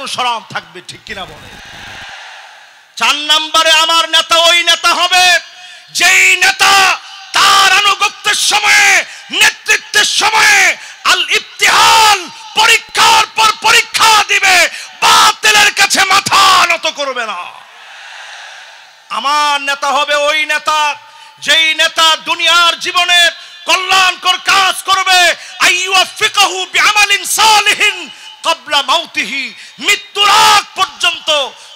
অনুসরণ থাকবে, ঠিক কিনা বলে? 4 নম্বরে আমার নেতা ওই নেতা হবে যেই নেতা তার আনুগত্যের সময়ে, নেতৃত্বের সময়ে আল ইবতিহাল, পরীক্ষার পর পরীক্ষা দিবে, বাতিলের কাছে মাথা নত করবে না। আমার নেতা হবে ওই নেতা যেই নেতা দুনিয়ার জীবনে কল্যাণকর কাজ করবে, আইয়ুফিকাহু বিআমালিন সালিহিন ক্বাবলা মাউতিহি, মৃত্যুর আগ পর্যন্ত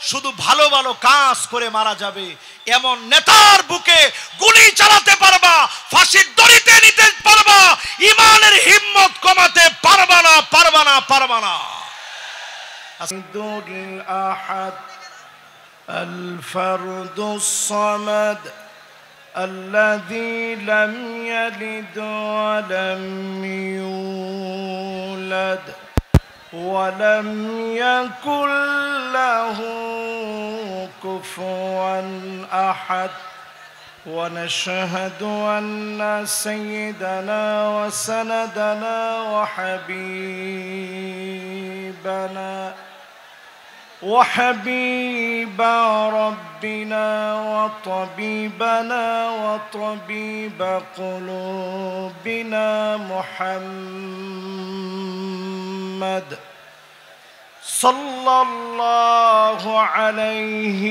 শুধু ভালো ভালো কাজ করে মারা যাবে। এমন নেতার বুকে গুলি চালাতে পারবা, ফাঁসির দড়িতে নিতে পারবা, ঈমানের হিম্মত কমাতে পারবা না, পারবা না, পারবা না। আব্দুল আহাদ আল ফারদুস সামাদ الذي لم يلد ولم يولد ولم يكن له كفوا أحد ونشهد أن سيدنا وسندنا وحبيب ربنا وطبيبنا وطبيب قلوبنا محمد صلى الله عليه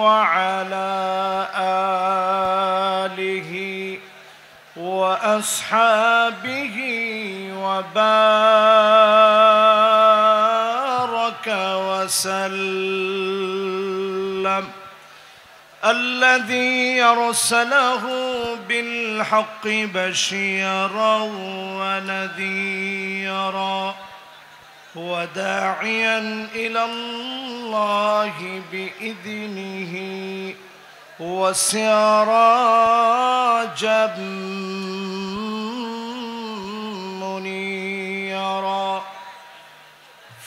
وعلى آله وأصحابه وبارك وسلم الذي أرسله بالحق بشيرا ونذيرا وداعيا إلى الله بإذنه وسراجا منيرا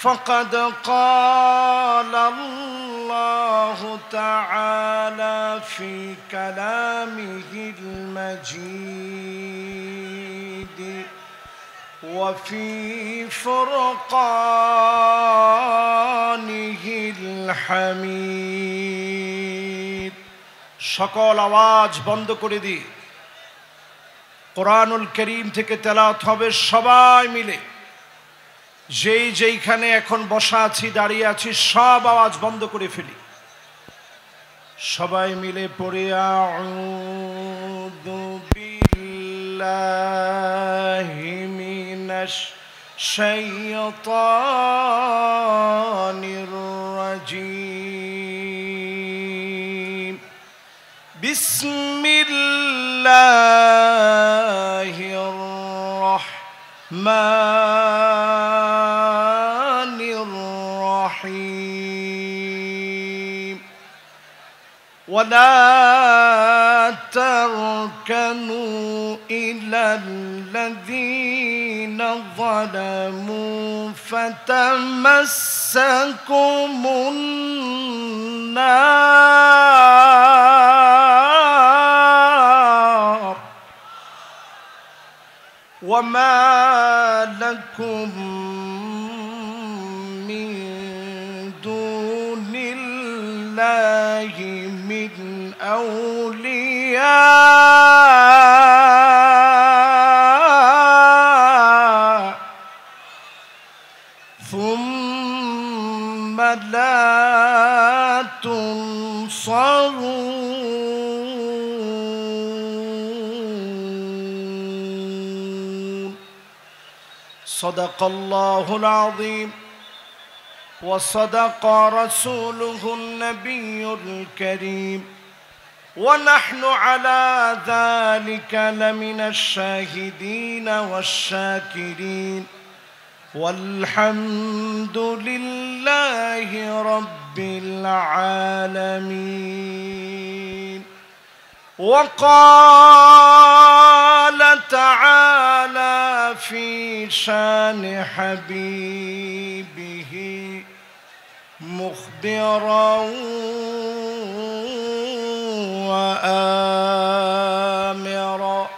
فقد قال الله تعالى في كلامه المجيد وفي فرقانه الحميد। সকল আওয়াজ বন্ধ করে দি, কোরআনুল কারীম থেকে তেলাওয়াত হবে সবাই মিলে। যেইখানে এখন বসা আছি, দাঁড়িয়ে আছি, সব আওয়াজ বন্ধ করে ফেলি, সবাই মিলে পড়ে আউযু বিল্লাহি মিনাশ শাইতানির রাজীম। বিসমিল্লাহির রাহমানির রাহিম। ولا تركنوا إلى الذين ظلموا فتمسكم النار وما لكم من دون الله من أولياء ثم لا تنصرون. صدق الله العظيم وصدق رسوله النبي الكريم ونحن على ذلك لمن الشاهدين والشاكرين والحمد لله رب العالمين. وقال تعالى في شان حبيبه مخبرا وآمرا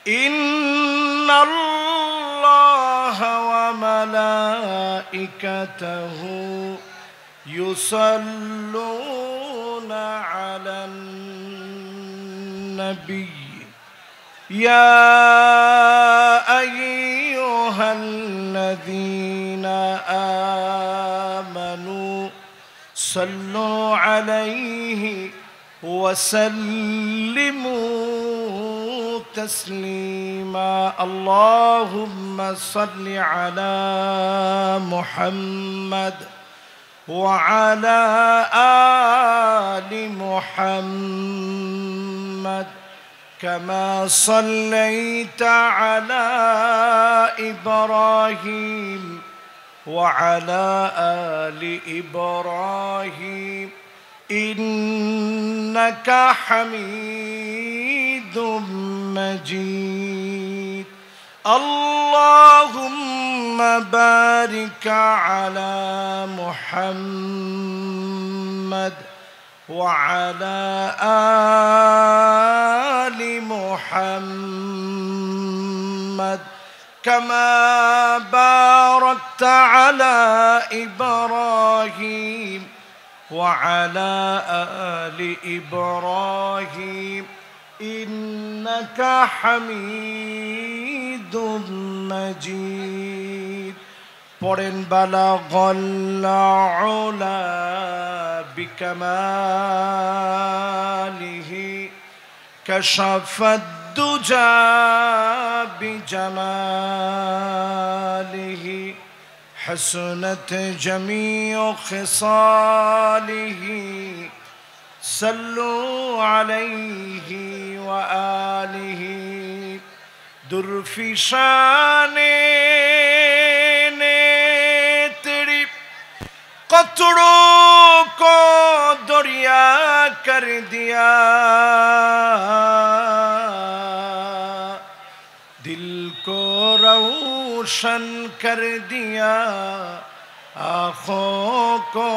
إن الله وملائكته وملائكته يصلون على النبي يا أيها الذين آمنوا صلوا عليه وسلموا تسليما اللهم صل على محمد وعلى آل محمد كما صليت على إبراهيم وعلى آل إبراهيم إنك حميد مجيد اللهم بارك على محمد وعلى آل محمد كما باركت على إبراهيم وعلى آل إبراهيم إنك حميد مجيد পড়েন বালাগাল উলা বিকামালিহি কাশাফাদ দুজা বিজামালিহি حسنت جميع خصاله صلوا عليه وآله درفشان تیری قطروں کو دریا کر دیا دل کو روشن کر دیا آنکھوں کو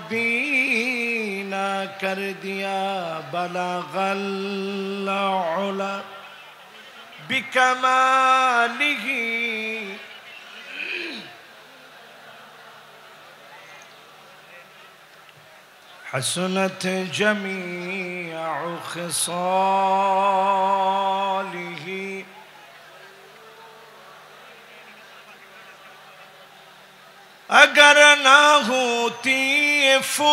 بینا کر دیا بلغ العلا بکمالہ حسنت جمیع خصالہ اگر نہ ہوتی پھول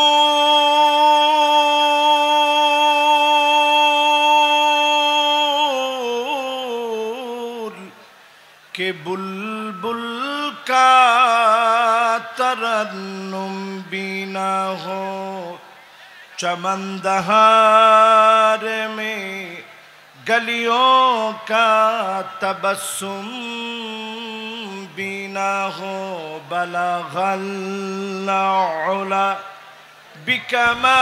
کہ بلبل کا ترنم بھی نہ ہو چمن دہار میں گلیوں کا تبسم بھی نہ ہو بلغ العلا بکمالہ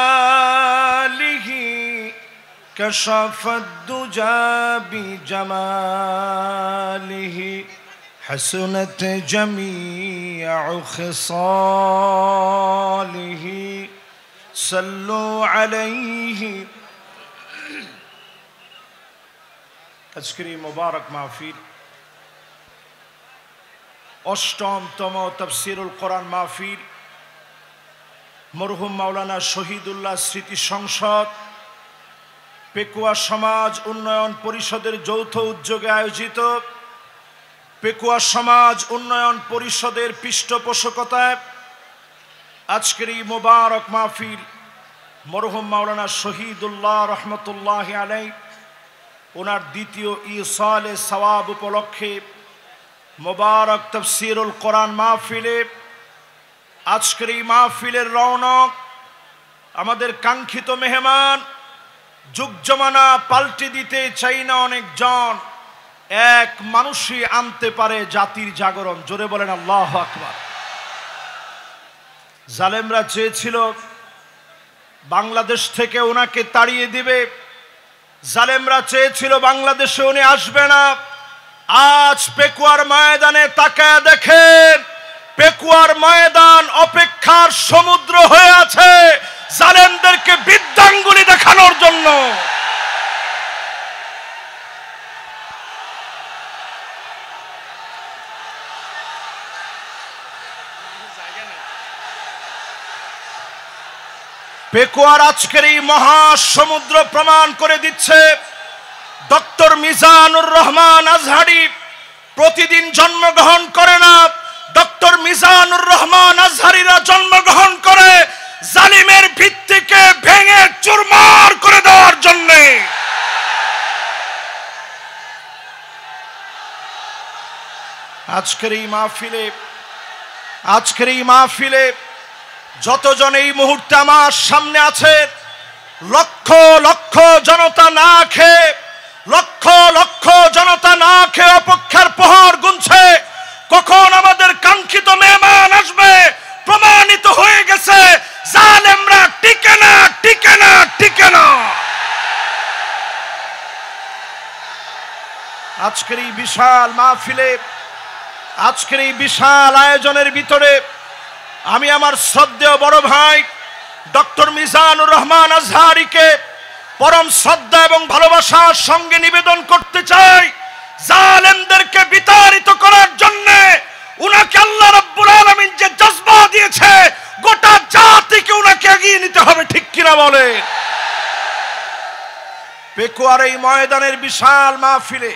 کشف الدجا بجمالہ حسنت جمیع خصالہ صلوا علیہ আজকের এই মুবারক মাহফিল অষ্টমতম তাফসীরুল কোরআন মাহফিল মরহুম মাওলানা শহীদুল্লাহ স্মৃতি সংসদ পেকুয়া সমাজ উন্নয়ন পরিষদের যৌথ উদ্যোগে আয়োজিত পেকুয়া সমাজ উন্নয়ন পরিষদের পৃষ্ঠপোষকতায় আজকের এই মুবারক মাহফিল মরহুম মাওলানা শহীদুল্লাহ রহমতুল্লাহ আলাইহি ওনার দ্বিতীয় ইসালে সওয়াব উপলক্ষে মুবারক তাফসীরুল কোরআন মাহফিলে আজকের এই মাহফিলের রৌনক আমাদের কাঙ্ক্ষিত মেহমান যুগ জমানা পাল্টে দিতে চাই না অনেকজন এক মানুষই আনতে পারে জাতির জাগরণ জোরে বলেন আল্লাহু আকবার জালেমরা চেয়েছিল বাংলাদেশ থেকে ওনাকে তাড়িয়ে দিবে জালেমরা চেয়েছিল বাংলাদেশে উনি আসবে না আজ পেকুয়ার ময়দানে তাকায় দেখেন পেকুয়ার ময়দান অপেক্ষার সমুদ্র হয়ে আছে জালেমদেরকে বিদ্যাঙ্গুলি দেখানোর জন্য পেকুয়ার আজকের এই মহাসমুদ্র প্রমাণ করে দিচ্ছে ডক্টর মিজানুর রহমান আজহারি প্রতিদিন জন্মগ্রহণ করে না। ডক্টর মিজানুর রহমান আজহারিরা জন্মগ্রহণ করে জালিমের ভিত্তিকে ভেঙে চুরমার করে দেওয়ার জন্য। আজকের এই মাহফিলে যতজন এই মুহূর্তে আমার সামনে আছে, লক্ষ লক্ষ জনতা না খেয়ে অপেক্ষার প্রহর গুনছে কখন আমাদের কাঙ্ক্ষিত মেহমান আসবে। প্রমাণিত হয়ে গেছে জালেমরা টিকে না। আজকের এই বিশাল মাহফিলে, আজকের এই বিশাল আয়োজনের ভিতরে আমি আমার শ্রদ্ধেয় বড় ভাই ডক্টর মিজানুর রহমান আজহারিকে পরম শ্রদ্ধা এবং ভালোবাসার সঙ্গে নিবেদন করতে চাই, জালেমদেরকে বিতাড়িত করার জন্য উনাকে আল্লাহ রাব্বুল আলামিন যে জজবা দিয়েছে, গোটা জাতিকে উনাকে এগিয়ে নিতে হবে, ঠিক কিনা বলে। পেকুয়ার এই ময়দানের বিশাল মাহফিলে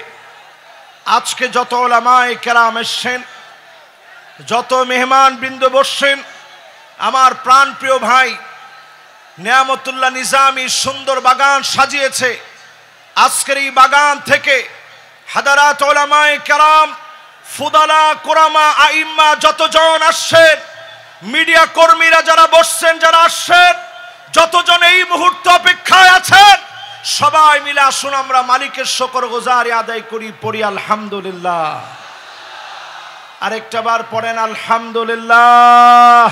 আজকে যত উলামায়ে কেরাম এসেছেন, যত মেহমান বৃন্দ বসছেন, আমার প্রাণপ্রিয় ভাই নিয়ামতুল্লাহ নিজামী সুন্দর বাগান সাজিয়েছে। আজকের এই বাগান থেকে হাদারাত উলামায়ে কেরাম, ফুদালা, কুরামা, আইম্মা যতজন আসছেন, মিডিয়া কর্মীরা যারা বসছেন, যারা আসছেন, যতজন এই মুহূর্তে অপেক্ষায় আছেন, সবাই মিলে আসুন আমরা মালিকের শুকরগুজারি আদায় করি, পড়ি আলহামদুলিল্লাহ। আরেকটা বার পড়েন আলহামদুলিল্লাহ,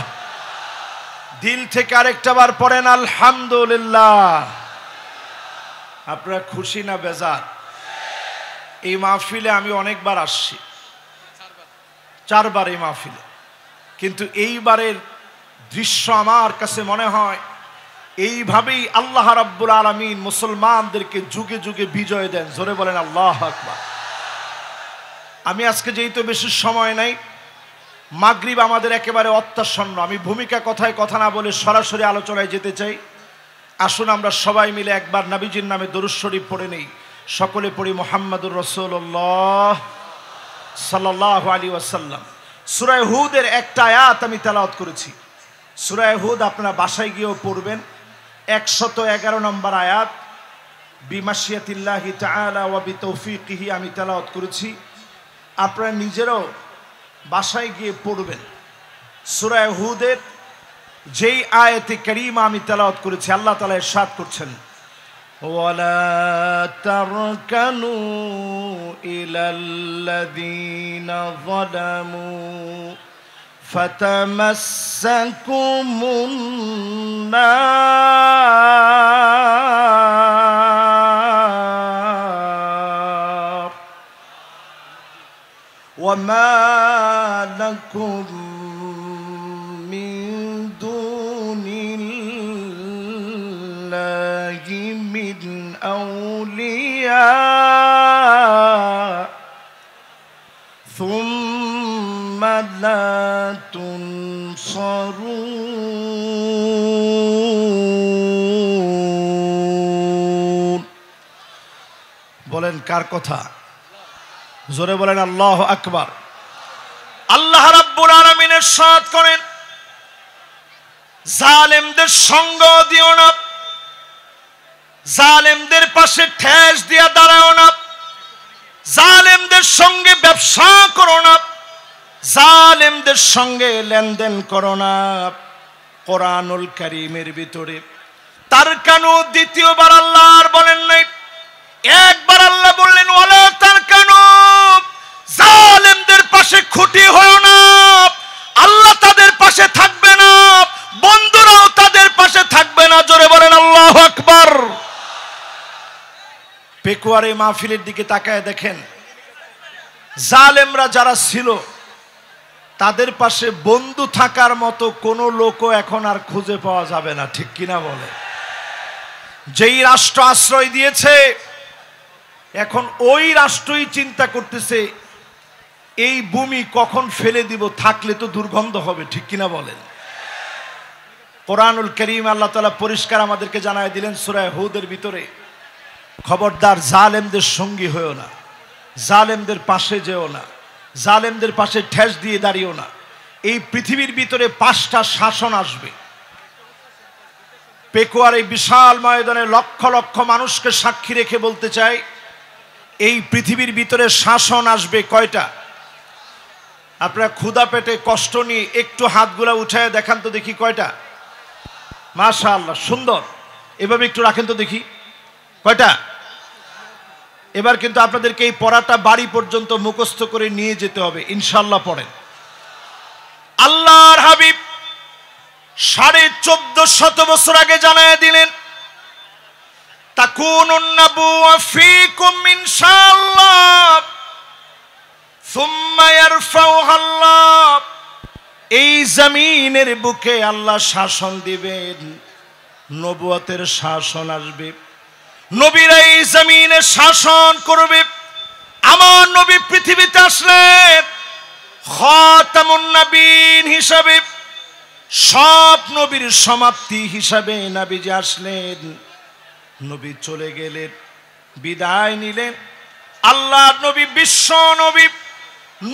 দিল থেকে আরেকটা বার পড়েন আলহামদুলিল্লাহ। আপনারা খুশি না বেজার? এই মাহফিলে আমি অনেকবার আসছি, 4 বার এই মাহফিলে, কিন্তু এইবারের দৃশ্য আমার কাছে মনে হয় এইভাবেই আল্লাহ রাব্বুল আলামিন মুসলমানদেরকে যুগে যুগে বিজয় দেন। জোরে বলেন আল্লাহু আকবার। আমি আজকে যেহেতু বেশি সময় নাই, মাগরিব আমাদের একেবারে অত্যাসন্ন, আমি ভূমিকা কথায় কথা না বলে সরাসরি আলোচনায় যেতে চাই। আসুন আমরা সবাই মিলে একবার নবীজির নামে দরুদ শরীফ পড়ে নেই। সকলে পড়ি মুহাম্মাদুর রাসূলুল্লাহ সাল্লাল্লাহু আলাইহি ওয়াসাল্লাম। সূরা হুদের একটা আয়াত আমি তেলাওয়াত করেছি। সূরা হুদ আপনারা বাসায় গিয়েও পড়বেন, 111 নম্বর আয়াত। বিমাশিয়াতিল্লাহি তাআলা ওয়া বিতৌফিকিহি আমি তেলাওয়াত করেছি, আপনারা নিজেরাও বাসায় গিয়ে পড়বেন। সূরা হুদের যেই আয়াতে কারীমা আমি তেলাওয়াত করেছি, আল্লাহ তাআলা ইরশাদ করছেন, ওয়ালা তারকানু ইলাল্লাযীনা যালামু ফাতামাসসাকুমুন নার ওয়ামা লাকুম মিন দুনিল্লাহি মিন আউলিয়া সুম্মা লা তুনসারুন। বলেন কার কথা? জোরে বলেন আল্লাহু আকবার। আল্লাহ রাব্বুল আলামিন ইরশাদ করেন, জালেমদের সঙ্গ দিও না, জালেমদের পাশে ঠেস দিয়া দাঁড়াও না, জালেমদের সঙ্গে ব্যবসা করো না, জালেমদের সঙ্গে লেনদেন করো না। কোরআনুল কারীমের ভিতরে তার কানু দ্বিতীয়বার আল্লাহ আর বলেন নাই, একবার আল্লাহ বললেন ওয়ালা তার কানু, জালেমদের পাশে খুঁটি হও না। আল্লাহ তাদের পাশে থাকবে না, বন্ধুরাও তাদের পাশে থাকবে না। জোরে বলেন আল্লাহু আকবার। পেকুয়ার এই মাহফিলের দিকে তাকায় দেখেন, জালেমরা যারা ছিল তাদের পাশে বন্ধু থাকার মতো কোনো লোকও এখন আর খুঁজে পাওয়া যাবে না, ঠিক কিনা বলে। যেই রাষ্ট্র আশ্রয় দিয়েছে, এখন ওই রাষ্ট্রই চিন্তা করতেছে এই ভূমি কখন ফেলে দিব, থাকলে তো দুর্গন্ধ হবে, ঠিক কিনা বলেন। কোরআনুল কারীম আল্লাহ তাআলা পরিষ্কার আমাদেরকে জানায় দিলেন সূরা হুদের ভিতরে, খবরদার জালেমদের সঙ্গী হয়েও না, জালেমদের পাশে যেও না, জালেমদের পাশে ঠেস দিয়ে দাঁড়িও না। এই পৃথিবীর ভিতরে 5টা শাসন আসবে। পেকুয়ার এই বিশাল ময়দানে লক্ষ লক্ষ মানুষকে সাক্ষী রেখে বলতে চাই, এই পৃথিবীর ভিতরে শাসন আসবে কয়টা? আপনারা ক্ষুধা পেটে কষ্ট নিয়ে একটু হাতগুলা উঠায় দেখান তো দেখি কয়টা। মাশাআল্লাহ, সুন্দর। এভাবে একটু রাখেন তো দেখি কয়টা। এবার কিন্তু আপনাদেরকে এই পড়াটা বাড়ি পর্যন্ত মুখস্থ করে নিয়ে যেতে হবে, ইনশাআল্লাহ। পড়েন। আল্লাহর হাবিব 1450 বছর আগে জানায় দিলেন, তাকুনুন নাবুওয়া ফীকুম ইনশাআল্লাহ সুম্মা ইয়ারফাউহা আল্লাহ। এই জমিনের বুকে আল্লাহ শাসন দিবেন, নবুয়তের শাসন আসবে, নবীরা এই জমিনে শাসন করবে। আমার নবী পৃথিবীতে আসলেন খাতামুন নবীন হিসাবে, সব নবীর সমাপ্তি হিসাবে নবীজি আসলেন। নবী চলে গেলেন, বিদায় নিলেন। আল্লাহর নবী বিশ্ব নবী,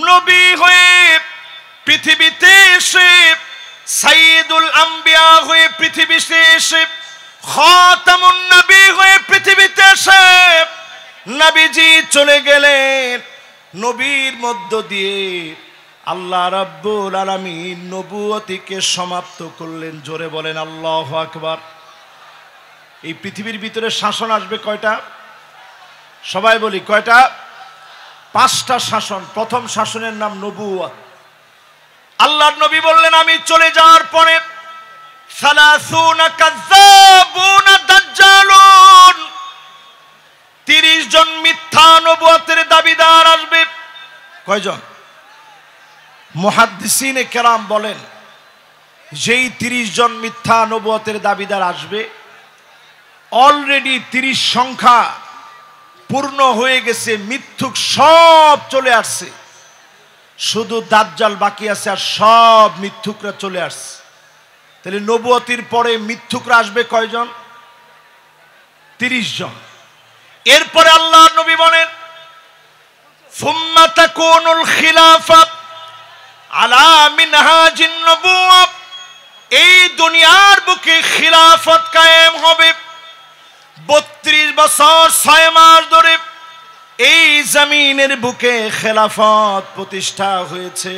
নবী হয়ে পৃথিবীতে এসে, সাইয়্যিদুল আম্বিয়া হয়ে পৃথিবীতে এসে, খাতামুন নবী হয়ে পৃথিবীতে এসে নবীজি চলে গেলেন। নবীর মধ্য দিয়ে আল্লাহ রাব্বুল আলামিন নবুয়তিকে সমাপ্ত করলেন। জোরে বলেন আল্লাহু আকবার। এই পৃথিবীর ভিতরে শাসন আসবে কয়টা? সবাই বলি কয়টা? 5টা শাসন। প্রথম শাসনের নাম নবুয়ত। আল্লাহর নবী বললেন, আমি চলে যাওয়ার পরে 30 কাযযাবুন দাজ্জালুন, 30 জন মিথ্যা নবুয়তের দাবিদার আসবে। কয়জন? মুহাদ্দিসিনে কেরাম বলেন, যেই 30 জন মিথ্যা নবুয়তের দাবিদার আসবে, অলরেডি 30 সংখ্যা পূর্ণ হয়ে গেছে, মিথ্যুক সব চলে আসছে, শুধু দাজ্জাল বাকি আছে, আর সব মিথ্যুকরা চলে আসছে। তাহলে নবুয়তির পরে মিথ্যুকরা আসবে কয়জন? 30 জন। এরপরে আল্লাহর নবী বলেন, সুম্মা তাকুনুল খিলাফা আলা মিনহাজিন নবুওয়া, এই দুনিয়ার বুকে খিলাফত কায়েম হবে। 32 বছর 6 মাস ধরে এই জমিনের বুকে খেলাফত প্রতিষ্ঠা হয়েছে।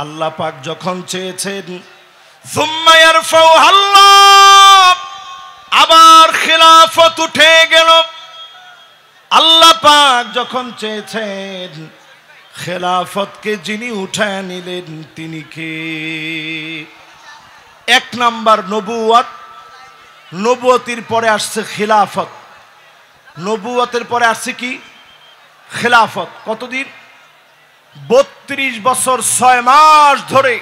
আল্লাহ পাক যখন চেয়েছেন, সুম্মা ইয়ারফাউহা আল্লাহ, আবার খেলাফত উঠে গেল। আল্লাহ পাক যখন চেয়েছেন, খেলাফতকে যিনি উঠায় নিলেন তিনি কে? 1 নাম্বার নবুয়ত। নবুয়তির পরে আসছে খিলাফত। নবুয়তের পরে আসছে কি? খিলাফত। কতদিন? 32 বছর 6 মাস ধরে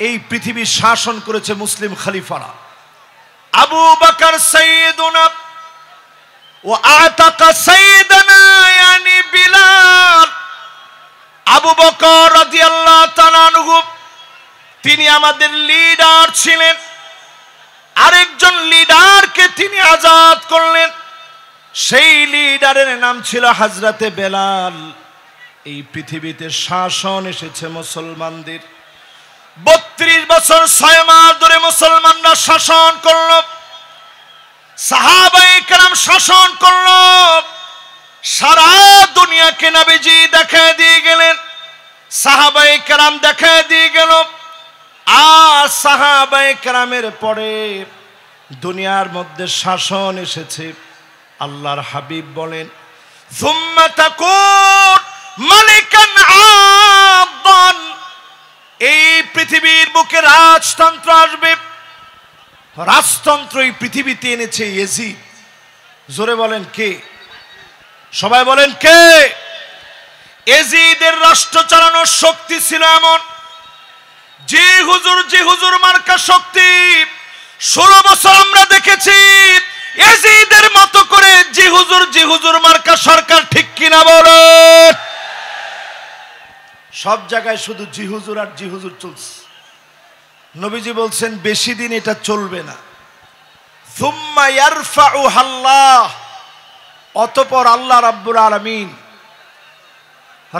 এই পৃথিবী শাসন করেছে মুসলিম খলিফারা। আবু বকর সাইয়্যিদুনা ওয়া আতাকা সাইয়্যিদানা ইয়ানি বিলাল। আবু বকর রাদিয়াল্লাহু তাআলা আনহু, তিনি আমাদের লিডার ছিলেন। আরেকজন লিডারকে তিনি আজাদ করলেন, সেই লিডারের নাম ছিল হযরতে বেলাল। এই পৃথিবীতে শাসন এসেছে মুসলমানদের। 32 বছর 6 মাস ধরে মুসলমানরা শাসন করল, সাহাবায়ে কেরাম শাসন করল, সারা দুনিয়াকে নবীজি দেখায় দিয়ে গেলেন, সাহাবায়ে কেরাম দেখায় দিয়ে গেল। আর সাহাবায়ে কেরামের পরে দুনিয়ার মধ্যে শাসন এসেছে। আল্লাহর হাবিব বলেন, সুম্মা তাকুন মালিকান আদান, এই পৃথিবীর বুকে রাজতন্ত্র আসবে। রাজতন্ত্র এই পৃথিবীতে এনেছে ইয়াজিদ। জোরে বলেন কে? সবাই বলেন কে? ইয়াজিদের রাষ্ট্র চালানোর শক্তি ছিল এমন, জি হুজুর মার্কা শক্তি। 16 বছর আমরা দেখেছি ইয়াজিদের মতো করে জি হুজুর মার্কা সরকার, ঠিক কিনা বলেন? সব জায়গায় শুধু জি হুজুর আর জি হুজুর চলছে। নবীজি বলছেন বেশি দিন এটা চলবে না। সুম্মা ইয়ারফাউহাল্লাহ, অতঃপর আল্লাহ রাব্বুল আলামিন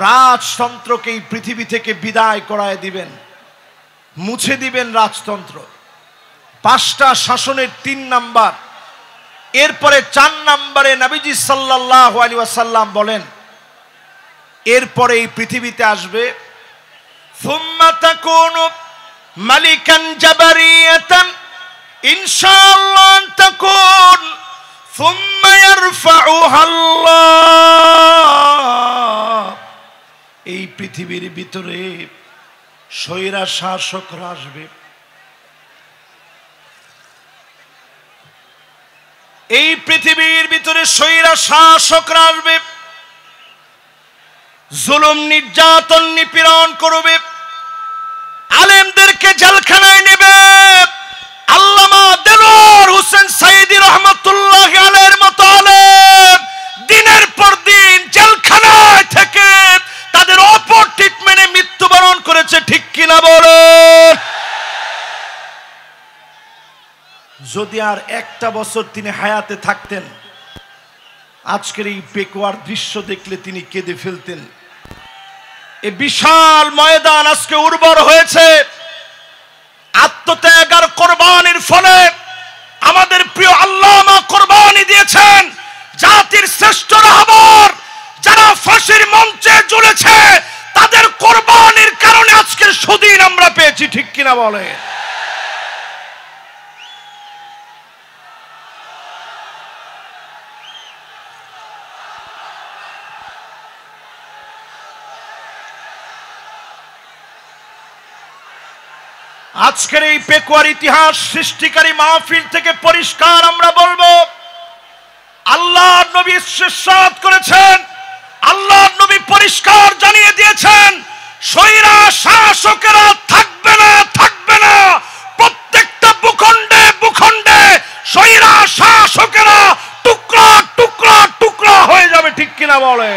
রাজতন্ত্রকে এই পৃথিবী থেকে বিদায় করায় দিবেন, মুছে দিবেন রাজতন্ত্র। 5টা শাসনের 3 নাম্বার। এরপরে 4 নম্বরে নবীজি সাল্লাল্লাহু আলাইহি ওয়াসাল্লাম বলেন এরপরে এই পৃথিবীতে আসবে সুম্মা তাকুনু মালিকান জাবারিয়াতান ইনশাআল্লাহ তাকুন সুম্মা ইয়ারফাউহাল্লাহ। এই পৃথিবীর ভিতরে স্বৈরা শাসকরা আসবে। এই পৃথিবীর ভিতরে স্বৈরা শাসকরা আসবে, জুলুম নির্যাতন নিপীড়ন করবে, আলেমদেরকে জেলখানায় নেবে। আল্লামা দেলোয়ার হোসেন সাইদি রহমাতুল্লাহি আলাইহির মতো আলেম দিনের পর দিন জেলখানায় থেকে তাদের অপর ট্রিটমেন্টে মৃত্যুবরণ করেছে, ঠিক কিনা বলেন? যদি আর একটা বছর তিনি হায়াতে থাকতেন, আজকের এই পেকুয়ার দৃশ্য দেখলে তিনি কেঁদে ফেলতেন। এই বিশাল ময়দান আজকে উর্বর হয়েছে আত্মত্যাগ আর কোরবানির ফলে। আমাদের প্রিয় আল্লামা কোরবানি দিয়েছেন। জাতির শ্রেষ্ঠ রাহবার যারা ফাঁসির মঞ্চে ঝুলেছে তাদের কোরবানির কারণে আজকের সুদিন আমরা পেয়েছি, ঠিক কিনা বলে? আজকের এই পেকুয়ার ইতিহাস সৃষ্টিকারী মাহফিল থেকে পরিষ্কার আমরা বলবো, আল্লাহর নবী ইরশাদ করেছেন, আল্লাহর নবী পরিষ্কার জানিয়ে দিয়েছেন স্বৈরা শাসকেরা থাকবে না, থাকবে না। প্রত্যেকটা ভূখণ্ডে ভূখণ্ডে স্বৈরা শাসকেরা টুকরা টুকরা টুকরা হয়ে যাবে, ঠিক কিনা বলে?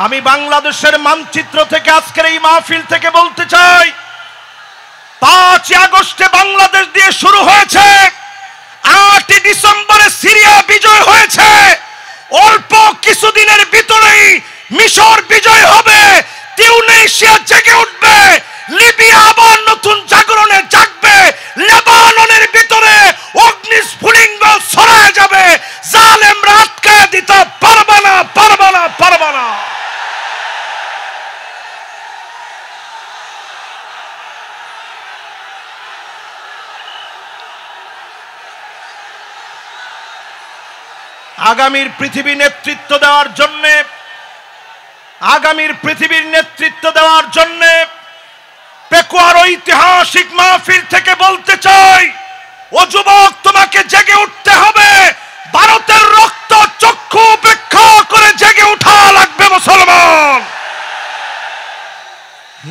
আমি বাংলাদেশের মানচিত্র থেকে আজকের এই মাহফিল থেকে বলতে চাই, 5 আগস্টে বাংলাদেশ দিয়ে শুরু হয়েছে, 8 ডিসেম্বরে সিরিয়া বিজয় হয়েছে, অল্প কিছুদিনের ভিতরেই মিশর বিজয় হবে, তিউনিসিয়া জেগে উঠবে, লিবিয়া আবার নতুন জাগরণে জাগবে, লেবাননের ভিতরে অগ্নিস্ফুলিঙ্গ ছড়ায় যাবে, জালেমরা আটকায় দিতে পারবে না, পারবে না, পারবে না। আগামীর পৃথিবীর নেতৃত্ব দেওয়ার জন্য, আগামীর পৃথিবীর নেতৃত্ব দেওয়ার জন্য পেকুয়ার ঐতিহাসিক মাহফিল থেকে বলতে চাই, ও যুবক, তোমাকে জেগে উঠতে হবে। ভারতের রক্ত চক্ষু উপেক্ষা করে জেগে উঠা লাগবে মুসলমান।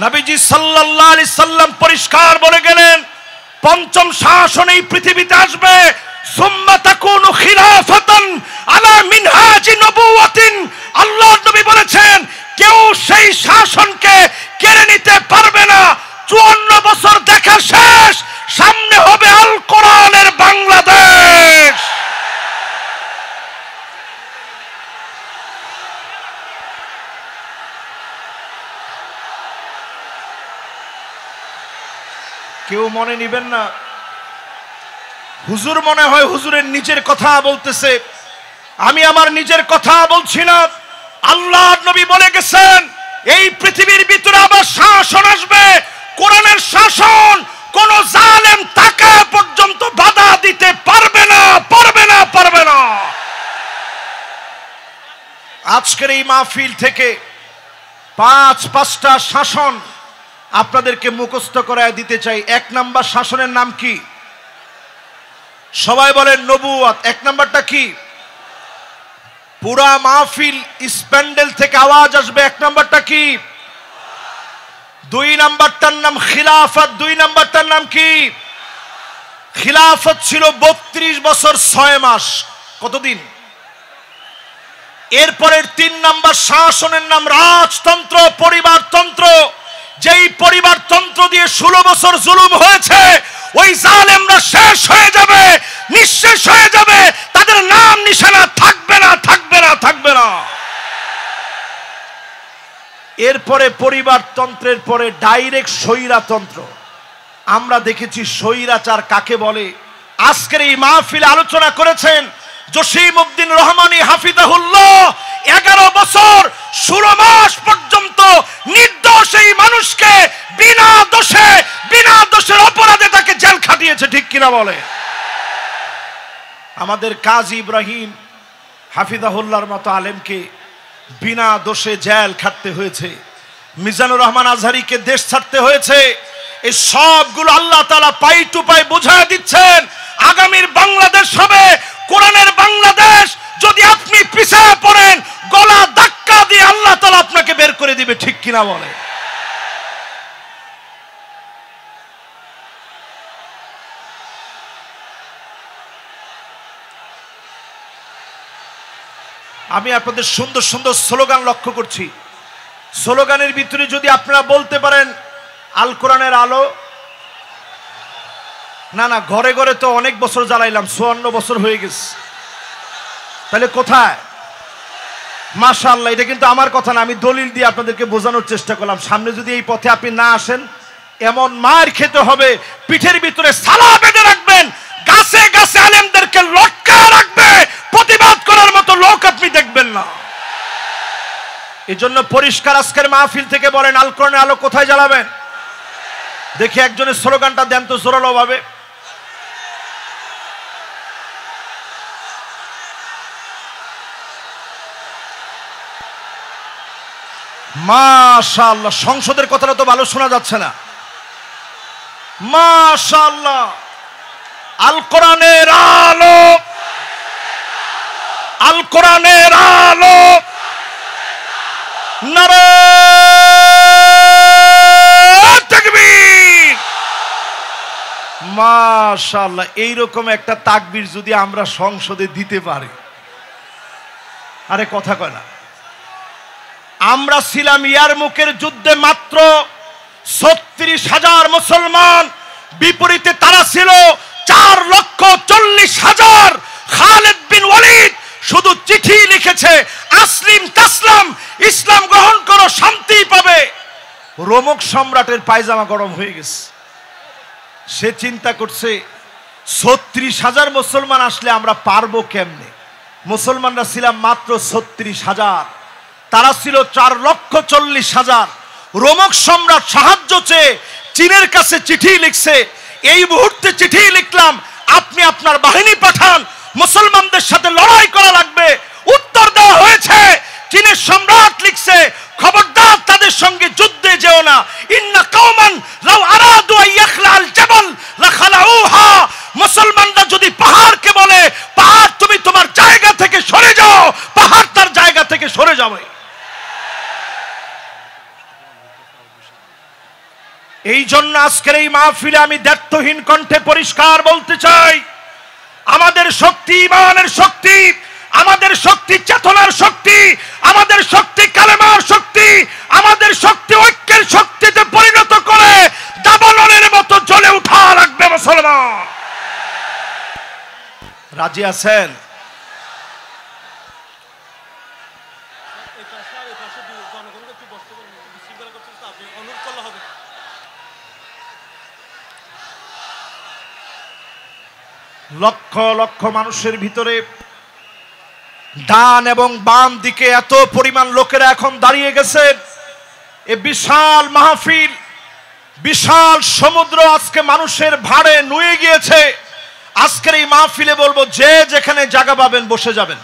নবীজি সাল্লাল্লাহু আলাইহি সাল্লাম পরিষ্কার বলে গেলেন, 5ম শাসন এই পৃথিবীতে আসবে। সুম্মা তাকুনু খিলাফাতান আলা মিনহাজি নবুওয়াতিন। আল্লাহর নবী বলেছেন কেউ সেই শাসনকে কেড়ে নিতে পারবে না। 54 বছর দেখা শেষ, সামনে হবে আল কোরআনের বাংলাদেশ। কেউ মনে নিবেন না, হুজুর মনে হয় হুজুরের নিজের কথা বলতেছে, আমি আমার নিজের কথা বলছি না। আল্লাহর নবী বলে গেছেন এই পৃথিবীর ভিতরে আবার শাসন আসবে, কোরআনের শাসন। কোন জালেম তাকে পর্যন্ত বাধা দিতে পারবে না, পারবে না, পারবে না। আজকের এই মাহফিল থেকে 5টা শাসন আপনাদেরকে মুখস্থ করায় দিতে চাই। 1 নাম্বার শাসনের নাম কি? সবাই বলেন নবুয়ত। 1 নাম্বারটা কি? পুরা মাহফিল স্প্যান্ডেল থেকে আওয়াজ আসবে, 1 নাম্বারটা কি? 2 নাম্বারটার নাম খিলাফত। 2 নাম্বারটার নাম কি? খিলাফত ছিল 32 বছর 6 মাস। কতদিন? এরপরের 3 নাম্বার শাসনের নাম রাজতন্ত্র, পরিবারতন্ত্র। যেই পরিবারতন্ত্র দিয়ে 16 বছর জুলুম হয়েছে, ওই জালেমরা শেষ হয়ে যাবে, নিঃশেষ হয়ে যাবে, তাদের নাম নিশানা থাকবে না, থাকবে না, থাকবে না। এরপরে পরিবারতন্ত্রের পরে ডাইরেক্ট স্বৈরাতন্ত্র। আমরা দেখেছি স্বৈরাচার কাকে বলে। আজকের এই মাহফিলে আলোচনা করেছেন জসিমউদ্দিন রহমানী হাফিজাহুল্লাহ। 11 বছর 16 মাস পর্যন্ত নির্দোষ এই মানুষকে বিনা দোষের অপরাধে তাকে জেল খাটিয়েছে, ঠিক কিনা বলে। আমাদের কাজী ইব্রাহিম হাফিজাহুল্লাহর মতো আলেমকে বিনা দোষে জেল খাটতে হয়েছে, মিজানুর রহমান আজহারিকে দেশ ছাড়তে হয়েছে। এই সবগুলো আল্লাহ তাআলা পাই টু পাই বুঝায় দিচ্ছেন। আগামীর বাংলাদেশ হবে কোরআনের বাংলাদেশ। যদি আপনি পিছায় পড়েন, গলা ধাক্কা দিয়ে আল্লাহ তাআলা আপনাকে বের করে দিবে, ঠিক কিনা বলে। আমি আপনাদের সুন্দর সুন্দর স্লোগান লক্ষ্য করছি। স্লোগানের ভিতরে যদি আপনারা বলতে পারেন আল কোরআনের আলো, না না, ঘরে ঘরে তো অনেক বছর জ্বালাইলাম, 54 বছর হয়ে গেছে, তাহলে কোথায়? মাশাআল্লাহ, এটা কিন্তু আমার কথা না, আমি দলিল দিয়ে আপনাদেরকে বোঝানোর চেষ্টা করলাম। সামনে যদি এই পথে আপনি না আসেন, এমন মার খেতে হবে, পিঠের ভিতরে সালা বেঁধে রাখবেন, গাছে গাছে আলেমদেরকে লটকায় রাখবে, প্রতিবাদ করার মতো লোক আপনি দেখবেন না। এই জন্য পরিষ্কার আজকের মাহফিল থেকে বলেন, আল কোরআনের আলো কোথায় জ্বালাবেন? দেখি একজনের স্লোগানটা দেন তো জোরালো ভাবে। মাশাআল্লাহ, সংসদের কথাটা তো ভালো শোনা যাচ্ছে না। মাশাআল্লাহ, আল কোরআনের আলো, আল কোরআনের আলো, নারে তাকবীর। মাশাআল্লাহ, এইরকম একটা তাকবীর যদি আমরা সংসদে দিতে পারি, আরে কথা কয় না। আমরা ছিলাম ইয়ারমুকের যুদ্ধে মাত্র 36,000 মুসলমান, বিপরীতে তারা ছিল 4,40,000। খালিদ বিন ওয়ালিদ শুধু চিঠি লিখেছে, আসলিম তাসলাম, ইসলাম গ্রহণ করো, শান্তি পাবে। রোমক সম্রাটের পায়জামা গরম হয়ে গেছে। সে চিন্তা করছে 36,000 মুসলমান আসলে আমরা পারবো কেমনে। মুসলমানরা ছিলাম মাত্র 36,000, তারা ছিল 4,40,000। রোমক সম্রাট সাহায্য চেয়ে চীনের কাছে চিঠি লিখছে, এই মুহূর্তে চিঠি লিখলাম, আপনি আপনার বাহিনী পাঠান, মুসলমানদের সাথে লড়াই করা লাগবে। উত্তর দেওয়া হয়েছে, চীনের সম্রাট লিখছে, খবরদার তাদের সঙ্গে যুদ্ধে যেও না। ইন্না কওমান লাউ আরাদু আইয়াখলাল জাবাল লাখালাউহা। মুসলমানরা যদি পাহাড়কে বলে, পাহাড় তুমি তোমার জায়গা থেকে সরে যাও, পাহাড় তার জায়গা থেকে সরে যাবে। এই জন্য আজকের এই মাহফিলে আমি দ্ব্যর্থহীন কণ্ঠে পরিষ্কার বলতে চাই, আমাদের শক্তি ঈমানের শক্তি, আমাদের শক্তি চেতনার শক্তি, আমাদের শক্তি কালেমার শক্তি, আমাদের শক্তি ঐক্যের শক্তিতে পরিণত করে দাবানলের মতো জ্বলে উঠা লাগবে মুসলমান। রাজি আছেন? লক্ষ লক্ষ মানুষের ভিতরে ডান এবং বাম দিকে এত পরিমাণ লোকেরা এখন দাঁড়িয়ে গেছে। এ বিশাল মাহফিল, বিশাল সমুদ্র আজকে মানুষের ভাড়ে নুয়ে গিয়েছে। আজকের এই মাহফিলে বলবো, যে যেখানে জায়গা পাবেন বসে যাবেন।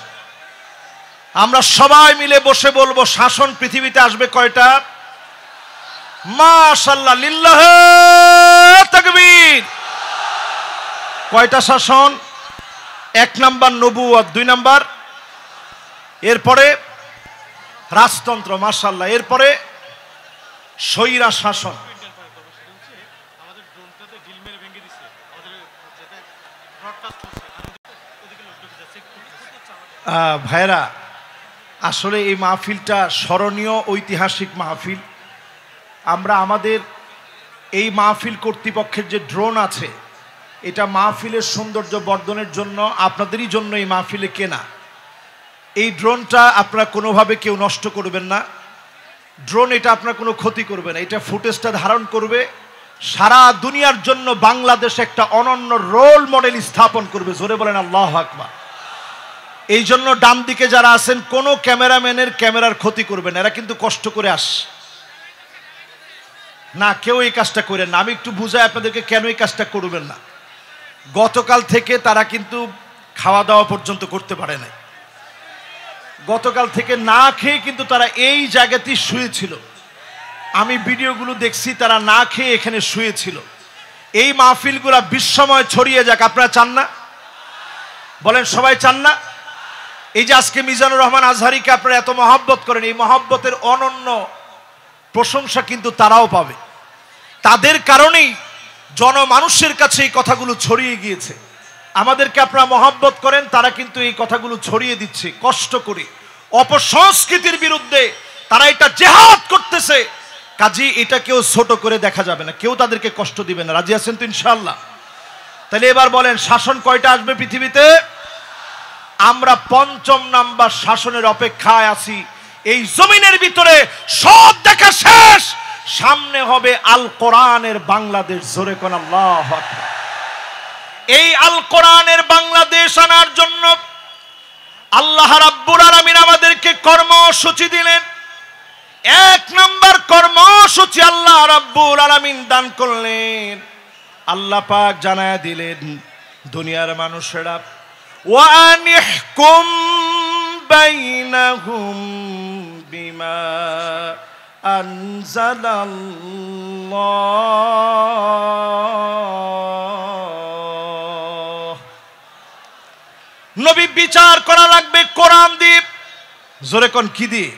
আমরা সবাই মিলে বসে বলবো, শাসন পৃথিবীতে আসবে কয়টা? মাশাআল্লাহ, লিল্লাহি তাকবীর। কয়টা শাসন? 1 নাম্বার নবুয়ত, 2 নাম্বার এরপরে রাজতন্ত্র, মাশাআল্লাহ, এরপরে স্বৈরা শাসন। ভাইরা, আসলে এই মাহফিলটা স্মরণীয় ঐতিহাসিক মাহফিল। আমরা আমাদের এই মাহফিল কর্তৃপক্ষের যে ড্রোন আছে, এটা মাহফিলের সৌন্দর্য বর্ধনের জন্য আপনাদেরই জন্য এই মাহফিলে কেনা। এই ড্রোনটা আপনারা কোনোভাবে কেউ নষ্ট করবেন না। ড্রোন এটা আপনার কোনো ক্ষতি করবে না। এটা ফুটেজটা ধারণ করবে, সারা দুনিয়ার জন্য বাংলাদেশ একটা অনন্য রোল মডেল স্থাপন করবে। জোরে বলেন আল্লাহু আকবার। এই জন্য ডান দিকে যারা আছেন, কোনো ক্যামেরাম্যানের ক্যামেরার ক্ষতি করবে না। এরা কিন্তু কষ্ট করে আসে না, কেউ এই কাজটা করেন না। আমি একটু বুঝাই আপনাদেরকে কেন এই কাজটা করবেন না। গতকাল থেকে তারা কিন্তু খাওয়া দাওয়া পর্যন্ত করতে পারে নাই। গতকাল থেকে না খেয়ে কিন্তু তারা এই জায়গাতেই শুয়েছিল। আমি ভিডিওগুলো দেখছি, তারা না খেয়ে এখানে শুয়েছিল। এই মাহফিলগুলা বিশ্বময় ছড়িয়ে যাক, আপনারা চান না? বলেন সবাই চান না? এই যে আজকে মিজানুর রহমান আজহারিকে আপনারা এত মহব্বত করেন, এই মহব্বতের অনন্য প্রশংসা কিন্তু তারাও পাবে। তাদের কারণেই জনমানুষের কাছে এই কথাগুলো ছড়িয়ে গিয়েছে। আমাদেরকে আপনারা মহব্বত করেন, তারা কিন্তু এই কথাগুলো ছড়িয়ে দিচ্ছে কষ্ট করে। অপসংস্কৃতির বিরুদ্ধে তারা এটা জেহাদ করতেছে। কাজী এটা কেউ ছোট করে দেখা যাবে না, কেউ তাদেরকে কষ্ট দিবে না। রাজি আছেন তো ইনশাআল্লাহ? তাহলে এবার বলেন, শাসন কয়টা আসবে পৃথিবীতে? আমরা ৫ম নাম্বার শাসনের অপেক্ষায় আছি। এই জমিনের ভিতরে সব দেখা শেষ, সামনে হবে আল কোরআনের বাংলাদেশ। জোরে কোন আল্লাহু আকবার। এই আল কোরআনের বাংলাদেশ আনার জন্য আল্লাহ রাব্বুল আলামিন আমাদেরকে কর্মসূচি দিলেন। ১ নম্বর কর্মসূচি আল্লাহ রাব্বুল আলামিন দান করলেন। আল্লাহ পাক জানায়া দিলেন, দুনিয়ার মানুষেরা, ওয়া আনিহকুম বাইনাহুম বিমা আনজালাল্লাহ। নবী বিচার করা লাগবে কোরআন দিয়ে। জোরে কোন কি দিয়ে?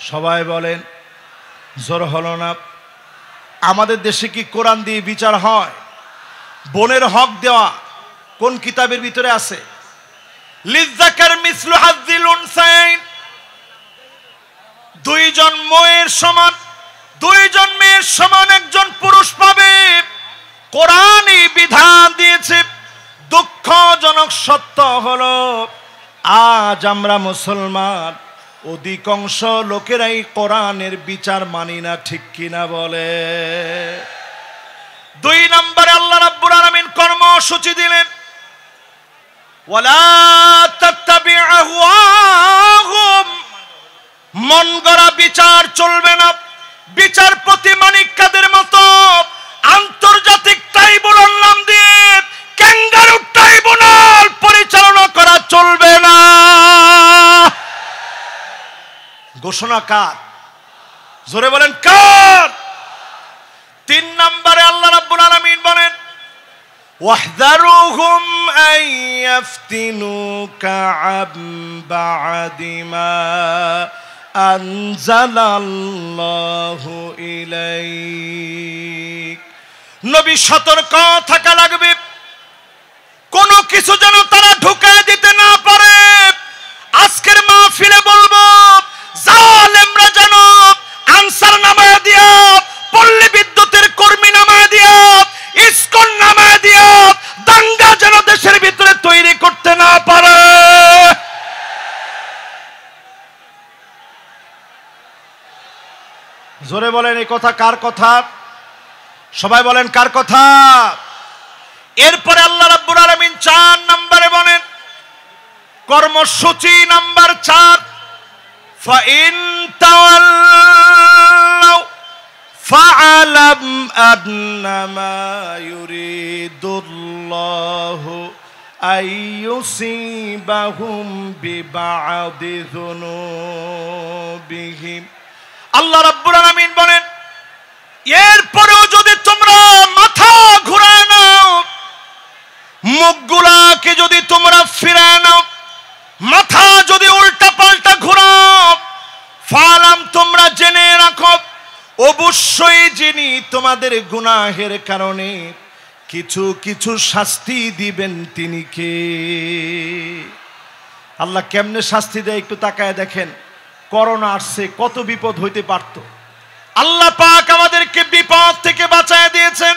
সবাই বলেন, জোর হলো না। আমাদের দেশে কি কোরআন দিয়ে বিচার হয়? বোনের হক দেওয়া কোন কিতাবের ভিতরে আছে? লিযাকার মিসলু হাযিল উনসাইন। দুইজন মেয়ের সমান একজন পুরুষ পাবে। কোরআনই বিধান দিয়েছে। দুঃখজনক সত্য হলো, আজ আমরা মুসলমান অধিকাংশ লোকেরাই কোরআনের বিচার মানি না। ঠিক কিনা বলে? ২ নম্বরে আল্লাহ রাব্বুল আলামিন কর্মসূচি দিলেন, ওয়ালা তাত্তাবি আহওয়াহুম। মন গড়া বিচার চলবে না। বিচারপতি মানিক কাদের মতো আন্তর্জাতিক ট্রাইব্যুনাল নাম দিয়ে ক্যাঙ্গারু ট্রাইব্যুনাল পরিচালনা করা চলবে না। ঘোষণা কার? জোরে বলেন কার? ৩ নম্বরে আল্লাহ রাব্বুল আলামিন বলেন, ওয়াহযারুহুম আইয়াফতিনুকা আন বা'দি মা আনজালাল্লাহু ইলাইক। নবী সতর্ক থাকা লাগবে, কোনো কিছু যেন তারা ঢুকায় দিতে না পারে। আজকের মাহফিলে বলবো, জালেমরা যেন আনসার নামায় দিয়া, পল্লী বিদ্যুতের কর্মী নামায় দিয়া, ইসকন নামায় দিয়া দাঙ্গা যেন দেশের ভিতরে তৈরি করতে না পারে। জোরে বলেন, এই কথা কার কথা? সবাই বলেন কার কথা? এরপরে আল্লাহ রাব্বুল আলামিন ৪ নম্বরে বলেন, কর্মসূচি নাম্বার ৪, ফাইন তাওয়াল্লাউ ফাআলাম আন্নামা ইউরিদুল্লাহু আইয়ুসিবাহুম বিবা'দি যুনুবিহিম। আল্লাহ রাব্বুল আলামিন বলেন, এরপরেও যদি তোমরা মাথা ঘুরায় নাও, মুখগুলাকে যদি তোমরা ফিরায় নাও, মাথা যদি উল্টা পাল্টা ঘুরাও, ফালাম তোমরা জেনে রাখো, অবশ্যই যিনি তোমাদের গুনাহের কারণে কিছু কিছু শাস্তি দিবেন তিনি কে? আল্লাহ কেমনে শাস্তি দেয় একটু তাকায় দেখেন। করোনা আসছে, কত বিপদ হইতে পারত। আল্লাহ পাক আমাদেরকে বিপদ থেকে বাঁচায় দিয়েছেন।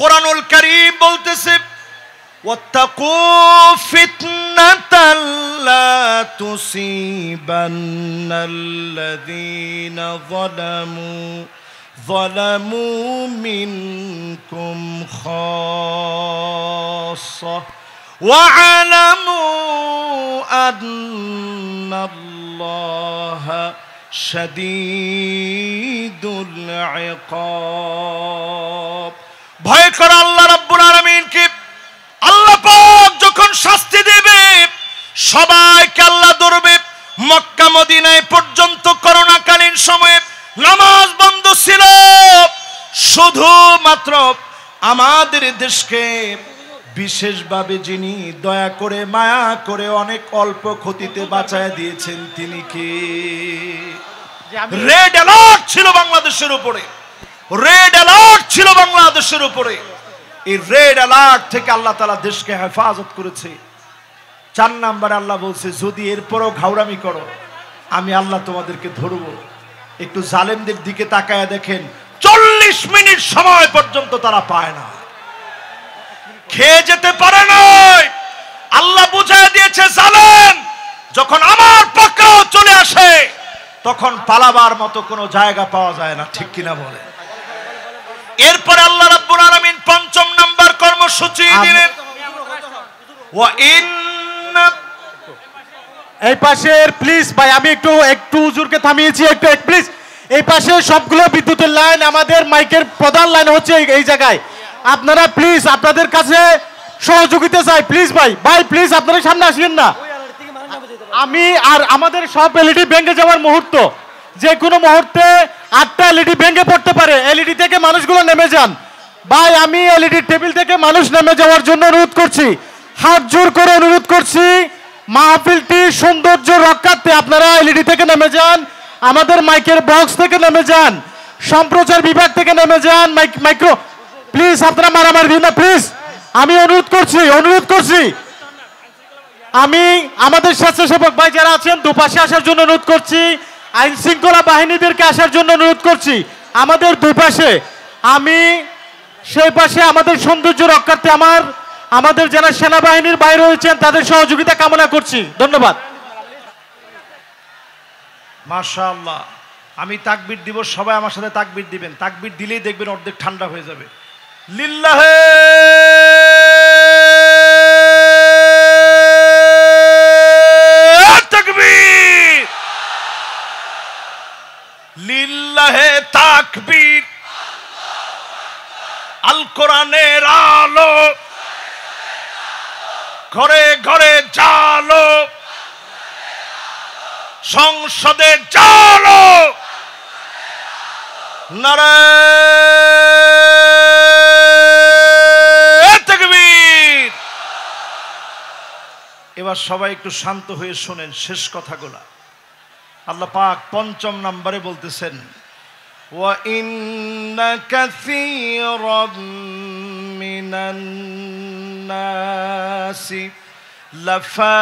কোরআনুল কারীম বলতেছে ওয়াত্তাকু ফিতনাতাল লা তুসিবান্নাল্লাযীনা যালামু মিনকুম খাসসাহ ওয়া'লামু আন্নাল্লাহা শাদীদুল ইকাব। ভয় করো আল্লাহ রাব্বুল আলামিনকে। আল্লাহ পাক যখন শাস্তি দেবে সবাইকে আল্লাহ ধরবে। মক্কা মদিনায় পর্যন্ত করোনাকালীন সময়ে নামাজ বন্ধ ছিল, শুধুমাত্র আমাদের দেশকে বিশেষভাবে যিনি দয়া করে মায়া করে অনেক অল্প ক্ষতিতে বাঁচায় দিয়েছেন তিনি কে? রেড অ্যালার্ট ছিল বাংলাদেশের উপরে, রেড অ্যালার্ট ছিল বাংলাদেশের উপরে। এই রেড অ্যালার্ট থেকে আল্লাহ তাআলা দেশকে হেফাজত করেছে। 4 নম্বরে আল্লাহ বলছে যদি এরপরও ঘাউরামি করো আমি আল্লাহ তোমাদেরকে ধরবো। একটু জালেমদের দিকে তাকায় দেখেন, 40 মিনিট সময় পর্যন্ত তারা পায় না, খেয়ে যেতে পারে না। আল্লাহ বুঝায় দিয়েছে জালেম যখন আমার পক্ষেও চলে আসে তখন পালাবার মতো কোনো জায়গা পাওয়া যায় না, ঠিক কিনা বলে? এরপরে আল্লাহ রাব্বুল আলামিন 5 নম্বর কর্মসূচি দিলেন ওয়া ইন্না। এই পাশের প্লিজ ভাই, আমি একটু হুজুরকে থামিয়েছি, একটু প্লিজ। এই পাশে সবগুলো বিদ্যুতের লাইন, আমাদের মাইকের প্রধান লাইন হচ্ছে এই জায়গায়। আপনারা প্লিজ আপনাদের কাছে সহযোগিতা চাই, প্লিজ ভাই প্লিজ আপনারা সামনে আসেন না। আমি আর আমাদের সব এলইডি ভেঙে যাওয়ার মুহূর্ত, যে কোনো মুহূর্তে 8টা এলইডি ভেঙে পড়তে পারে। এলইডি থেকে মানুষগুলো নেমে যান ভাই। আমি এলইডি টেবিল থেকে মানুষ নেমে যাওয়ার জন্য অনুরোধ করছি, হাত জোর করে অনুরোধ করছি। মাহফিলটি সৌন্দর্য রক্ষার্থে আপনারা এলইডি থেকে নেমে যান, আমাদের মাইকের বক্স থেকে নেমে যান, সম্প্রচার বিভাগ থেকে নেমে যান, মাইক্রো প্লিজ আপনারা মারামারি দিন না প্লিজ। আমি অনুরোধ করছি। আমি আমাদের স্বেচ্ছাসেবক ভাই যারা আছেন দুপাশে আসার জন্য অনুরোধ করছি, আইন শৃঙ্খলা বাহিনীদেরকে আসার জন্য অনুরোধ করছি আমাদের দুপাশে। আমি সেই পাশে আমাদের সৌন্দর্য রক্ষার্থে আমাদের যারা সেনাবাহিনীর বাইরে রয়েছেন তাদের সহযোগিতা কামনা করছি। ধন্যবাদ। মাশাআল্লাহ। আমি তাকবীর দিব, সবাই আমার সাথে তাকবীর দিবেন। তাকবীর দিলেই দেখবেন অর্ধেক ঠান্ডা হয়ে যাবে। লিল্লাহে তাকবীর, লিল্লাহে তাকবীর। আল কোরআনের আলো ঘরে ঘরে জালো, সংসদে জালো, নারায়ে তাকবীর। এবার সবাই একটু শান্ত হয়ে শোনেন শেষ কথাগুলা। আল্লাহ পাক 5 নম্বরে বলতেছেন ওয়া ইন্না কাসীরাম মিনান নাসি লাফাসিকুন।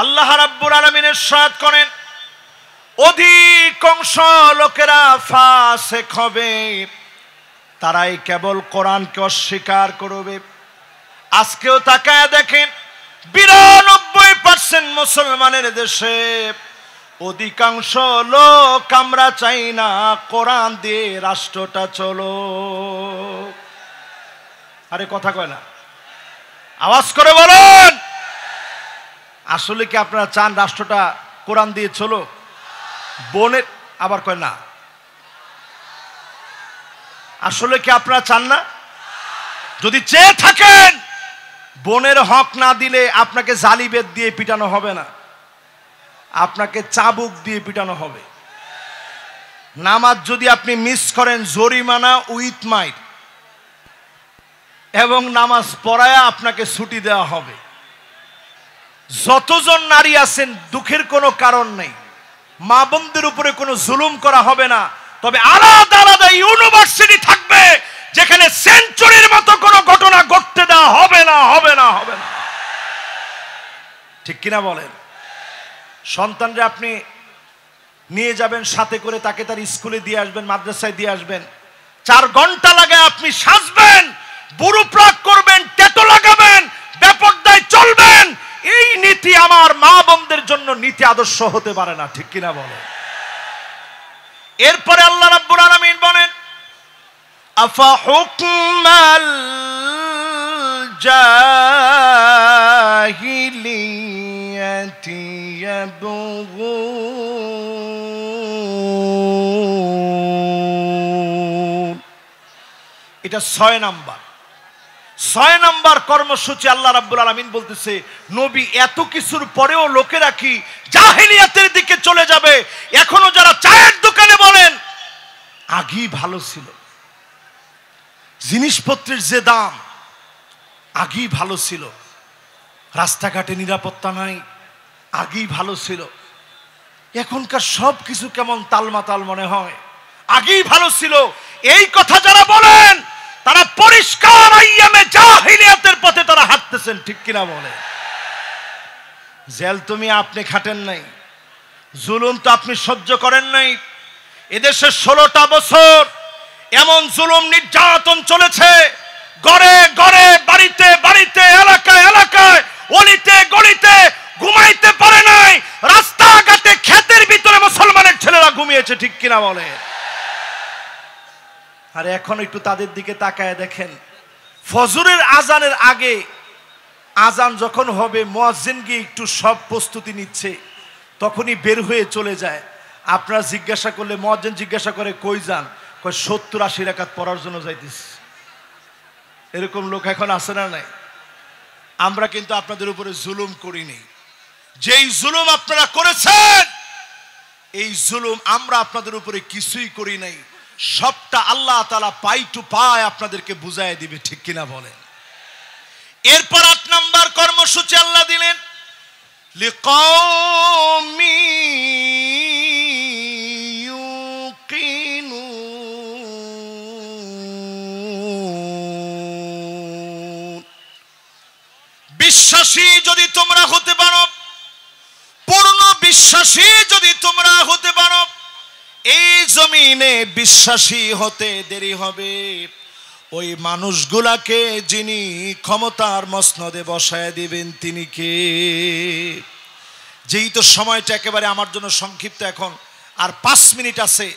আল্লাহ রাব্বুল আলামিন ইরশাদ করেন অধিকাংশ লোকেরা ফাসিক হবে, তারাই কেবল কোরআনকে অস্বীকার করবে। আজকেও তাকায় দেখেন 92% মুসলমানের দেশে অধিকাংশ লোক আমরা চাই না কোরআন দিয়ে রাষ্ট্রটা চলো। আরে কথা কয় না, আওয়াজ করে বলেন। আসলে কি আপনারা চান রাষ্ট্রটা কোরআন দিয়ে চলো? বোনের আবার কয় না। আসলে কি আপনারা চান না? যদি চেয়ে থাকেন বোনের হক না দিলে আপনাকে জালিবেদ দিয়ে পিটানো হবে না, আপনাকে চাবুক দিয়ে পিটানো হবে। নামাজ যদি আপনি মিস করেন জরিমানা উইথ মাইর, এবং নামাজ পড়ায়া আপনাকে ছুটি দেওয়া হবে। যতজন নারী আছেন দুঃখের কোনো কারণ নেই, মা বোনদের উপরে কোনো জুলুম করা হবে না, তবে আলাদা আলাদা ইউনিভার্সিটি থাকবে যেখানে সেঞ্চুরির মতো কোনো ঘটনা ঘটতে দেওয়া হবে না, হবে না, হবে না। ঠিক কিনা বলেন? সন্তানরা আপনি নিয়ে যাবেন সাথে করে, তাকে তার স্কুলে দিয়ে আসবেন, মাদ্রাসায় দিয়ে আসবেন, 4 ঘন্টা লাগে আপনি সাজবেন, বুড়ো প্রাক করবেন, ট্যাটু লাগাবেন, বেপরদায় চলবেন। এই নীতি আমার মা বোনদের জন্য নীতি আদর্শ হতে পারে না। ঠিক কিনা বলেন? এরপরে আল্লাহ রাব্বুল আলামিন বলেন, আফা হুকমাল জাহিলিয়াতি ইয়াবগুন। এটা 6 নাম্বার কর্মসূচি। আল্লাহ রাব্বুল আলামিন বলতেছে, নবী এত কিছুর পরেও লোকেরা কি জাহিলিয়াতের দিকে চলে যাবে? এখনো যারা চায়ের দোকানে বলেন আগেই ভালো ছিল, জিনিসপত্রের যে দাম আগেই ভালো ছিল, রাস্তাঘাটে নিরাপত্তা নাই, আগেই ভালো ছিল, এখনকার সব কিছু কেমন তালমাতাল মনে হয়, আগেই ভালো ছিল, এই কথা যারা বলেন তারা পরিষ্কার আইয়ামে জাহিলিয়াতের পথে তারা হাঁটতেছেন। ঠিক কিনা বলে? জেল তুমি আপনি খাটেন নাই, জুলুম তো আপনি সহ্য করেন নাই। এদেশে 16টা বছর এমন জুলুম নির্যাতন চলেছে, ঘরে ঘরে, বাড়িতে বাড়িতে, এলাকায় এলাকায়, অলিতে গলিতে ঘুমাইতে পারে নাই, রাস্তাঘাটে ক্ষেতের ভিতরে মুসলমানের ছেলেরা ঘুমিয়েছে। ঠিক কিনা বলে? আর এখন একটু তাদের দিকে তাকায় দেখেন, ফজরের আজানের আগে, আজান যখন হবে মুয়াজ্জিন গিয়ে একটু সব প্রস্তুতি নিচ্ছে, তখনই বের হয়ে চলে যায়। আপনারা জিজ্ঞাসা করলে মুয়াজ্জিন জিজ্ঞাসা করে, কই যান? কয় 70-80 রাকাত পড়ার জন্য যাইতেছি। এরকম লোক এখন আছে না নাই? আমরা কিন্তু আপনাদের উপরে জুলুম করিনি। যেই জুলুম আপনারা করেছেন, এই জুলুম আমরা আপনাদের উপরে কিছুই করি নাই, সবটা আল্লাহ তাআলা পাই টু পাই আপনাদেরকে বুঝায় দিবে। ঠিক কিনা বলেন? এরপর 8 নাম্বার কর্মসূচি আল্লাহ দিলেন, লিকাওমি ইউকিনুন। বিশ্বাসী যদি তোমরা হতে পারো, পূর্ণ বিশ্বাসী যদি তোমরা হতে পারো, এই জমিনে বিশ্বাসী হতে দেরি হবে ওই মানুষগুলাকে যিনি ক্ষমতার মসনদে বসায় দিবেন তিনি কে? যেই তো সময়টা একেবারে আমার জন্য সংক্ষিপ্ত, এখন আর 5 মিনিট আছে,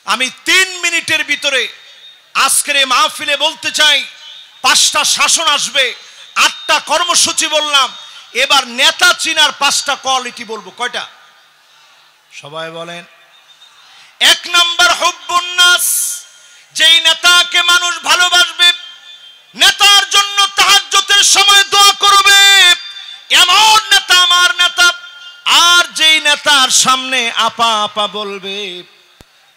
আমি 3 মিনিটের ভিতরে আজকের এই মাহফিলে বলতে চাই, 5টা শাসন আসবে, 8টা কর্মসূচি বললাম, এবার নেতা চিনার 5টা কোয়ালিটি বলবো। কয়টা? সবাই বলেন। 1 নাম্বার হুব্বুন নাস, যেই নেতাকে মানুষ ভালোবাসবে, নেতার জন্য তাহাজ্জুদের সময় দোয়া করবে, এমন নেতা আমার নেতা। আর যেই নেতার সামনে আপা আপা বলবে,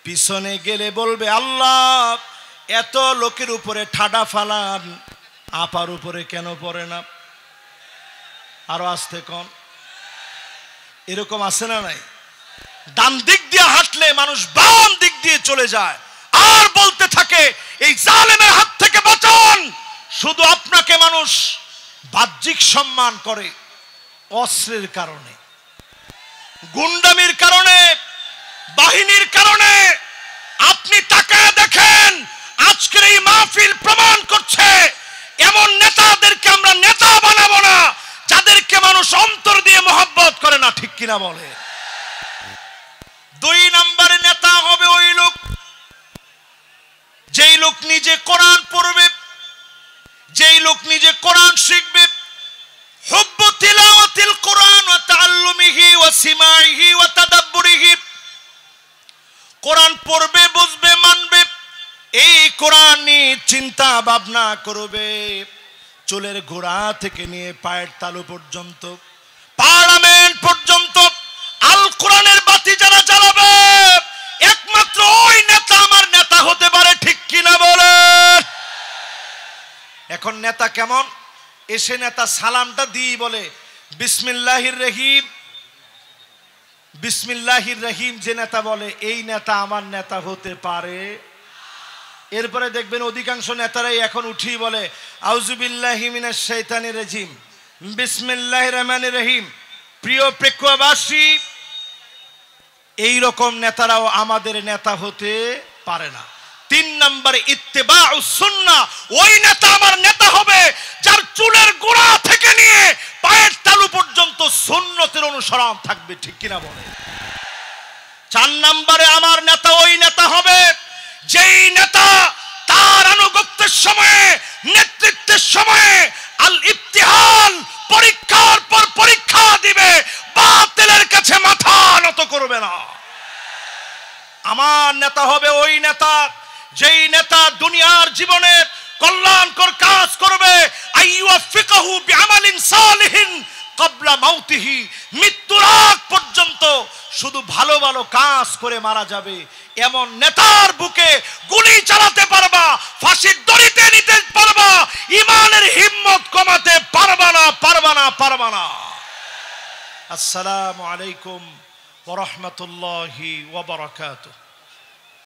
পিছনে গেলে বলবে আল্লাহ এত লোকের উপরে ঠাডা ফালান, আপার উপরে কেন পড়ে না? আরো আসতে কোন? এরকম আছে না নাই? ডান দিক দিয়ে হাঁটলে মানুষ বাম দিক দিয়ে চলে যায়, আর বলতে থাকে এই জালেমের হাত থেকে বাঁচান। শুধু আপনাকে মানুষ বাহ্যিক সম্মান করে অস্ত্রের কারণে, গুন্ডামির কারণে, বাহিনীর কারণে। আপনি তাকায় দেখেন, আজকের এই মাহফিল প্রমাণ করছে এমন নেতাদেরকে আমরা নেতা বানাবো না যাদেরকে মানুষ অন্তর দিয়ে মহব্বত করে না। ঠিক কিনা বলে? 2 নম্বরে নেতা হবে ওই লোক, যেই লোক নিজে কোরআন পড়বে, যেই লোক নিজে কোরআন শিখবে। হুব্বু তিলাওয়াতিল কোরআন ওয়া তাআল্লুমিহি ওয়া সিমাইহি ওয়া তাদাব্বুরিহি। কোরআন পড়বে, বুঝবে, মানবে, এই কোরআন নিয়ে চিন্তা ভাবনা করবে, চুলের গোড়া থেকে নিয়ে পায়ের তালু পর্যন্ত, পার্লামেন্ট পর্যন্ত আল কোরআনের বাতি যারা জ্বালাবে, একমাত্র ওই নেতা আমার নেতা হতে পারে। ঠিক কিনা বলে? এখন নেতা কেমন? এসে নেতা সালামটা দিয়ে বলে বিসমিল্লাহির রহিম, বিসমিল্লাহির রহিম যে নেতা বলে এই নেতা আমার নেতা হতে পারে। এরপরে দেখবেন অধিকাংশ নেতারাই এখন উঠেই বলে আউযুবিল্লাহি মিনাশ শাইতানির রাজিম, বিসমিল্লাহির রহমানির রহিম। প্রিয় প্রেক্ষাবাসী, এই রকম নেতারাও আমাদের নেতা হতে পারে না। 3 নম্বরে ইত্তেবাউস সুন্নাহ, ওই নেতা আমার নেতা হবে যার চুলের গোড়া থেকে নিয়ে পায়ের তালু পর্যন্ত সুন্নতের অনুসরণ থাকবে, ঠিক কিনা বলে। 4 নম্বরে আমার নেতা ওই নেতা হবে যেই নেতা তার আনুগত্যের সময়ে, নেতৃত্বের সময়ে আল ইবতিহাল, পরীক্ষার পর পরীক্ষা দিবে, বাতিলের কাছে মাথা নত করবে না। আমার নেতা হবে ওই নেতা যেই নেতা দুনিয়ার জীবনে কল্যাণকর কাজ করবে, আইয়ুফিকাহু বিআমালিন সালিহিন ক্বাবলা মাউতিহি, মৃত্যুর আগ পর্যন্ত শুধু ভালো ভালো কাজ করে মারা যাবে এমন নেতার বুকে গুলি চালাতে পারবা, ফাঁসির দড়িতে নিতে পারবা, ঈমানের হিম্মত কমাতে পারবা না, পারবা না, পারবা না। আসসালামু আলাইকুম ওয়া রাহমাতুল্লাহি ওয়া বারাকাতুহু।